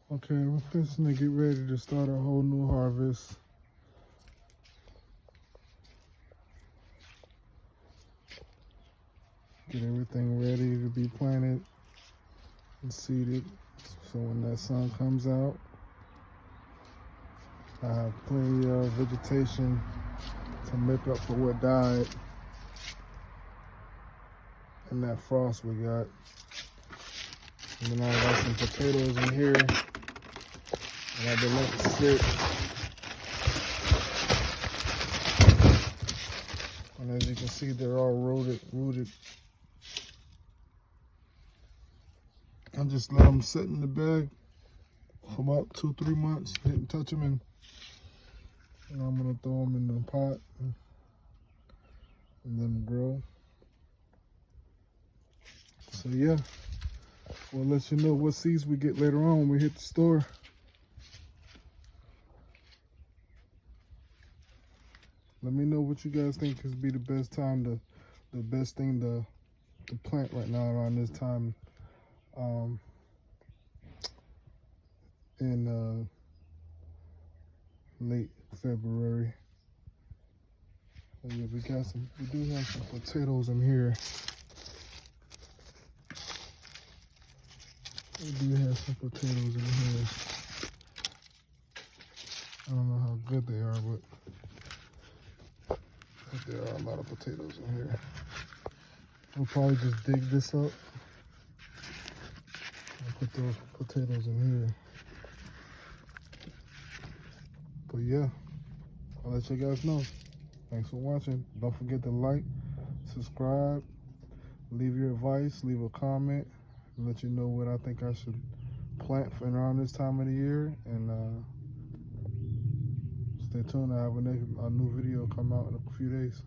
Okay, we're fixing to get ready to start a whole new harvest. Get everything ready to be planted and seeded. So when that sun comes out, I have plenty of vegetation to make up for what died and that frost we got. And then I got some potatoes in here and I've been letting sit. And as you can see, they're all rooted. I just let them sit in the bag for about 2-3 months. Didn't touch them, and I'm gonna throw them in the pot and let them grow. So yeah, we'll let you know what seeds we get later on when we hit the store. Let me know what you guys think is be the best time the best thing to plant right now around this time in late February. Yeah, we do have some potatoes in here. We do have some potatoes in here. I don't know how good they are, but there are a lot of potatoes in here. We'll probably just dig this up and put those potatoes in here. But yeah, I'll let you guys know. Thanks for watching. Don't forget to like, subscribe, leave your advice, leave a comment, and let you know what I think I should plant for around this time of the year. And stay tuned. I have a new video come out in a few days.